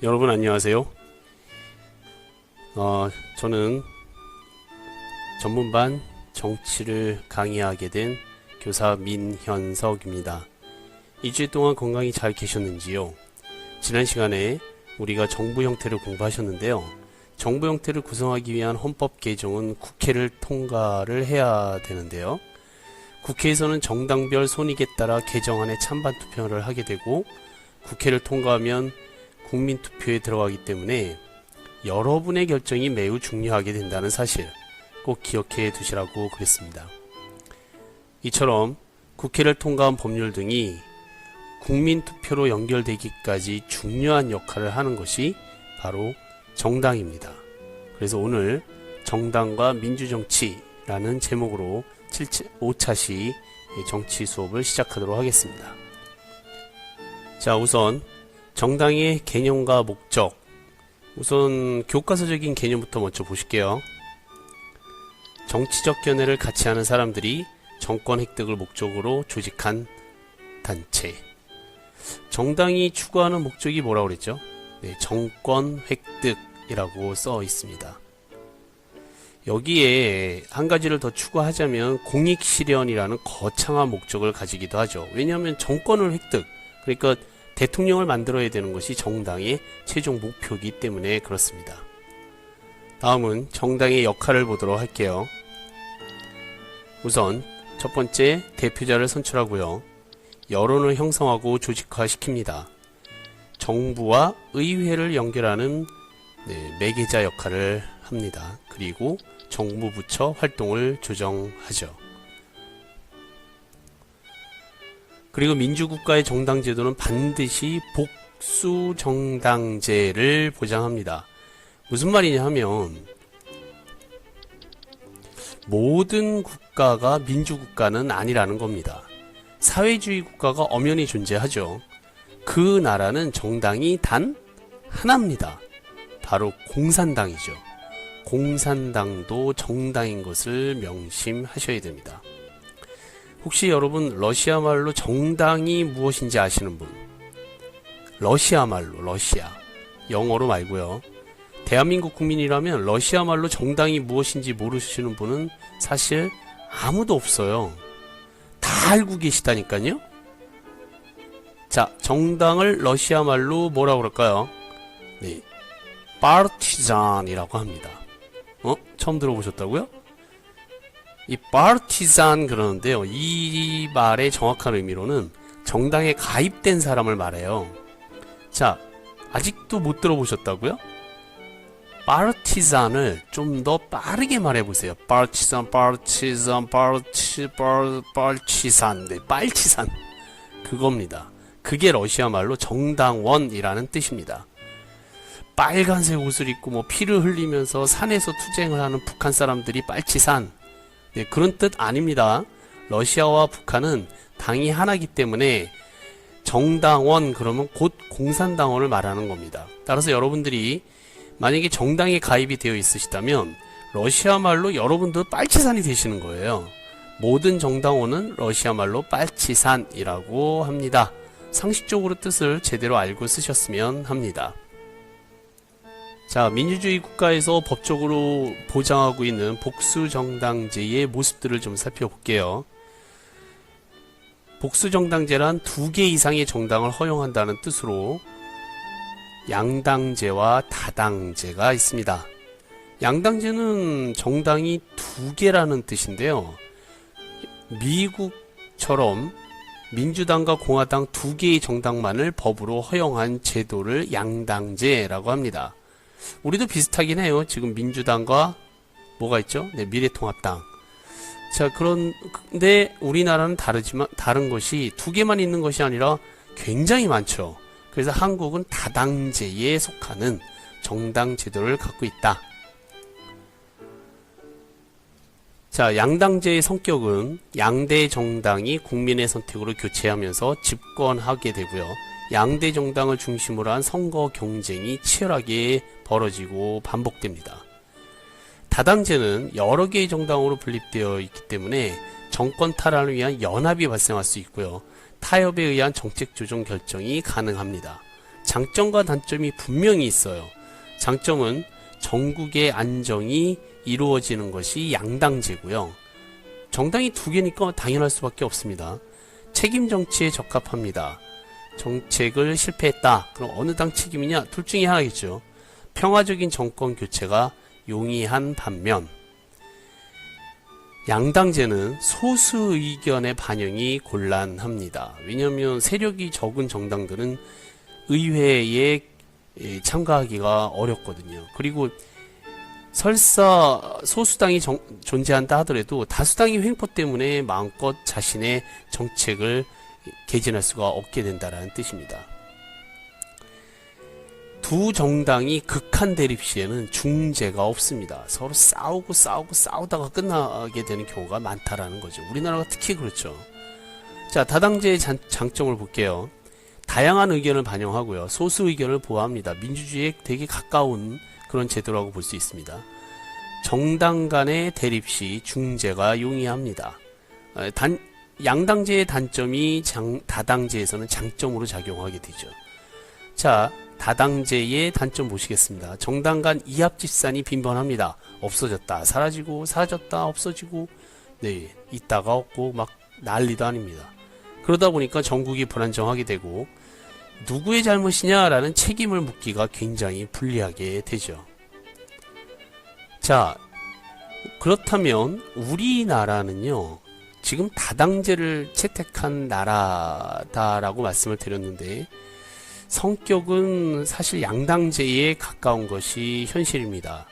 여러분 안녕하세요. 저는 전문반 정치를 강의하게 된 교사 민현석입니다. 2주일 동안 건강히 잘 계셨는지요? 지난 시간에 우리가 정부 형태를 공부하셨는데요. 정부 형태를 구성하기 위한 헌법 개정은 국회를 통과를 해야 되는데요. 국회에서는 정당별 손익에 따라 개정안에 찬반 투표를 하게 되고, 국회를 통과하면 국민투표에 들어가기 때문에 여러분의 결정이 매우 중요하게 된다는 사실 꼭 기억해 두시라고 그랬습니다. 이처럼 국회를 통과한 법률 등이 국민투표로 연결되기까지 중요한 역할을 하는 것이 바로 정당입니다. 그래서 오늘 정당과 민주정치라는 제목으로 5차시 정치 수업을 시작하도록 하겠습니다. 자, 우선 정당의 개념과 목적, 우선 교과서적인 개념부터 먼저 보실게요. 정치적 견해를 같이 하는 사람들이 정권 획득을 목적으로 조직한 단체. 정당이 추구하는 목적이 뭐라고 그랬죠? 네, 정권 획득이라고 써 있습니다. 여기에 한 가지를 더 추구하자면 공익실현이라는 거창한 목적을 가지기도 하죠. 왜냐하면 정권을 획득, 그러니까 대통령을 만들어야 되는 것이 정당의 최종 목표이기 때문에 그렇습니다. 다음은 정당의 역할을 보도록 할게요. 우선 첫 번째, 대표자를 선출하고요. 여론을 형성하고 조직화시킵니다. 정부와 의회를 연결하는 매개자 역할을 합니다. 그리고 정부 부처 활동을 조정하죠. 그리고 민주국가의 정당제도는 반드시 복수정당제를 보장합니다. 무슨 말이냐 하면 모든 국가가 민주국가는 아니라는 겁니다. 사회주의 국가가 엄연히 존재하죠. 그 나라는 정당이 단 하나입니다. 바로 공산당이죠. 공산당도 정당인 것을 명심하셔야 됩니다. 혹시 여러분 러시아 말로 정당이 무엇인지 아시는 분? 러시아 말로, 러시아. 영어로 말고요. 대한민국 국민이라면 러시아 말로 정당이 무엇인지 모르시는 분은 사실 아무도 없어요. 다 알고 계시다니까요. 자, 정당을 러시아 말로 뭐라고 그럴까요? 네, 파르티잔이라고 합니다. 처음 들어보셨다고요? 이 파르티잔 그러는데요. 이 말의 정확한 의미로는 정당에 가입된 사람을 말해요. 자, 아직도 못 들어보셨다고요? 파르티잔을 좀 더 빠르게 말해보세요. 파르티잔, 파르티잔, 파르티잔, 네, 빨치산. 그겁니다. 그게 러시아 말로 정당원이라는 뜻입니다. 빨간색 옷을 입고 피를 흘리면서 산에서 투쟁을 하는 북한 사람들이 빨치산. 네, 그런 뜻 아닙니다. 러시아와 북한은 당이 하나이기 때문에 정당원 그러면 곧 공산당원을 말하는 겁니다. 따라서 여러분들이 만약에 정당에 가입이 되어 있으시다면 러시아 말로 여러분도 빨치산이 되시는 거예요. 모든 정당원은 러시아 말로 빨치산이라고 합니다. 상식적으로 뜻을 제대로 알고 쓰셨으면 합니다. 자, 민주주의 국가에서 법적으로 보장하고 있는 복수정당제의 모습들을 좀 살펴볼게요. 복수정당제란 2개 이상의 정당을 허용한다는 뜻으로 양당제와 다당제가 있습니다. 양당제는 정당이 2개라는 뜻인데요. 미국처럼 민주당과 공화당 2개의 정당만을 법으로 허용한 제도를 양당제라고 합니다. 우리도 비슷하긴 해요. 지금 민주당과 뭐가 있죠? 네, 미래통합당. 자, 그런데 우리나라는 다른 것이 2개만 있는 것이 아니라 굉장히 많죠. 그래서 한국은 다당제에 속하는 정당 제도를 갖고 있다. 자, 양당제의 성격은 양대 정당이 국민의 선택으로 교체하면서 집권하게 되고요. 양대 정당을 중심으로 한 선거 경쟁이 치열하게 벌어지고 반복됩니다. 다당제는 여러 개의 정당으로 분립되어 있기 때문에 정권 탈환을 위한 연합이 발생할 수 있고요. 타협에 의한 정책 조정 결정이 가능합니다. 장점과 단점이 분명히 있어요. 장점은 전국의 안정이 이루어지는 것이 양당제고요. 정당이 두 개니까 당연할 수밖에 없습니다. 책임 정치에 적합합니다. 정책을 실패했다. 그럼 어느 당 책임이냐? 둘 중에 하나겠죠. 평화적인 정권 교체가 용이한 반면 양당제는 소수 의견의 반영이 곤란합니다. 왜냐하면 세력이 적은 정당들은 의회에 참가하기가 어렵거든요. 그리고 설사 소수당이 존재한다 하더라도 다수당의 횡포 때문에 마음껏 자신의 정책을 개진할 수가 없게 된다는 뜻입니다. 두 정당이 극한 대립 시에는 중재가 없습니다. 서로 싸우다가 끝나게 되는 경우가 많다라는 거죠. 우리나라가 특히 그렇죠. 자, 다당제의 장점을 볼게요. 다양한 의견을 반영하고요. 소수 의견을 보호합니다. 민주주의에 되게 가까운 그런 제도라고 볼 수 있습니다. 정당 간의 대립 시 중재가 용이합니다. 양당제의 단점이 다당제에서는 장점으로 작용하게 되죠. 자, 다당제의 단점 보시겠습니다. 정당 간 이합집산이 빈번합니다. 없어졌다 사라지고, 사라졌다 없어지고, 네, 있다가 없고 막 난리도 아닙니다. 그러다 보니까 전국이 불안정하게 되고 누구의 잘못이냐라는 책임을 묻기가 굉장히 불리하게 되죠. 자, 그렇다면 우리나라는요, 지금 다당제를 채택한 나라다라고 말씀을 드렸는데 성격은 사실 양당제에 가까운 것이 현실입니다.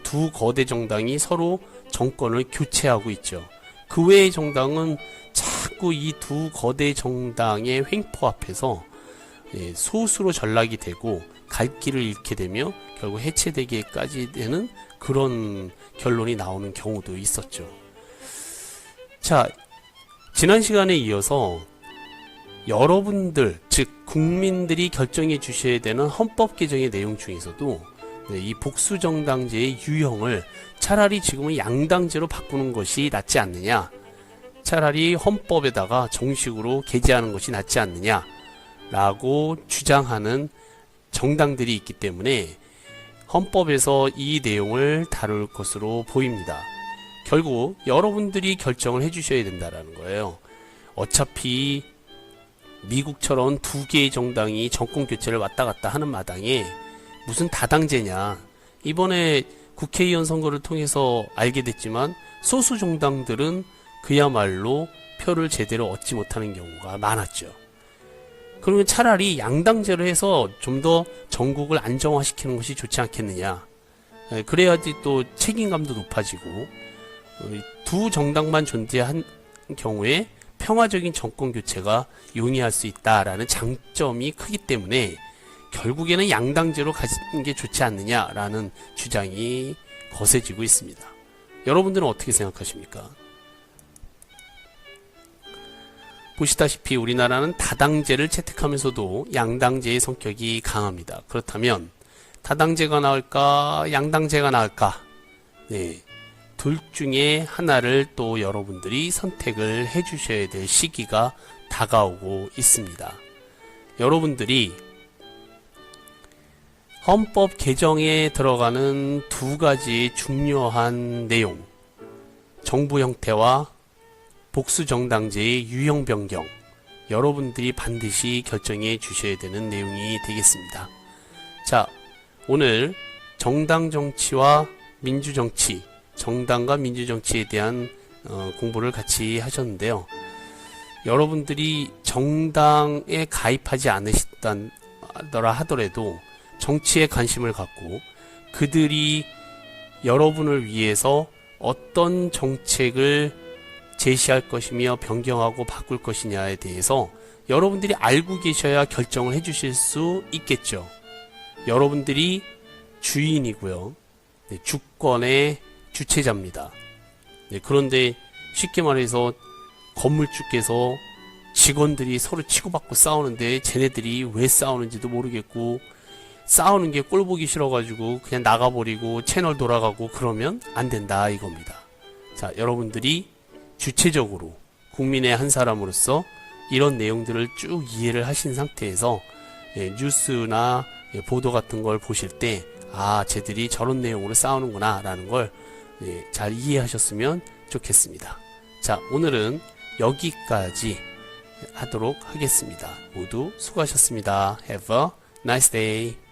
두 거대 정당이 서로 정권을 교체하고 있죠. 그 외의 정당은 자꾸 이 두 거대 정당의 횡포 앞에서 소수로 전락이 되고 갈 길을 잃게 되며 결국 해체되기까지 되는 그런 결론이 나오는 경우도 있었죠. 자, 지난 시간에 이어서 여러분들, 즉 국민들이 결정해 주셔야 되는 헌법 개정의 내용 중에서도 이 복수정당제의 유형을 차라리 지금은 양당제로 바꾸는 것이 낫지 않느냐, 차라리 헌법에다가 정식으로 게재하는 것이 낫지 않느냐 라고 주장하는 정당들이 있기 때문에 헌법에서 이 내용을 다룰 것으로 보입니다. 결국 여러분들이 결정을 해주셔야 된다는 거예요. 어차피 미국처럼 두 개의 정당이 정권 교체를 왔다 갔다 하는 마당에 무슨 다당제냐. 이번에 국회의원 선거를 통해서 알게 됐지만 소수 정당들은 그야말로 표를 제대로 얻지 못하는 경우가 많았죠. 그러면 차라리 양당제로 해서 좀 더 전국을 안정화시키는 것이 좋지 않겠느냐. 그래야지 또 책임감도 높아지고 두 정당만 존재한 경우에 평화적인 정권 교체가 용이할 수 있다라는 장점이 크기 때문에 결국에는 양당제로 가지는 게 좋지 않느냐라는 주장이 거세지고 있습니다. 여러분들은 어떻게 생각하십니까? 보시다시피 우리나라는 다당제를 채택하면서도 양당제의 성격이 강합니다. 그렇다면 다당제가 나을까 양당제가 나을까? 네, 둘 중에 하나를 또 여러분들이 선택을 해 주셔야 될 시기가 다가오고 있습니다. 여러분들이 헌법 개정에 들어가는 두 가지 중요한 내용, 정부 형태와 복수정당제의 유형 변경, 여러분들이 반드시 결정해 주셔야 되는 내용이 되겠습니다. 자, 오늘 정당 정치와 민주정치, 정당과 민주정치에 대한 공부를 같이 하셨는데요. 여러분들이 정당에 가입하지 않으시더라 하더라도 정치에 관심을 갖고 그들이 여러분을 위해서 어떤 정책을 제시할 것이며 변경하고 바꿀 것이냐에 대해서 여러분들이 알고 계셔야 결정을 해 주실 수 있겠죠. 여러분들이 주인이고요. 네, 주권의 주체자입니다. 네, 그런데 쉽게 말해서 건물주께서 직원들이 서로 치고받고 싸우는데 쟤네들이 왜 싸우는지도 모르겠고 싸우는 게 꼴보기 싫어가지고 그냥 나가버리고 채널 돌아가고 그러면 안 된다 이겁니다. 자, 여러분들이 주체적으로 국민의 한 사람으로서 이런 내용들을 쭉 이해를 하신 상태에서 뉴스나 보도 같은 걸 보실 때 쟤들이 저런 내용으로 싸우는구나 라는 걸 잘 이해하셨으면 좋겠습니다. 자, 오늘은 여기까지 하도록 하겠습니다. 모두 수고하셨습니다. Have a nice day.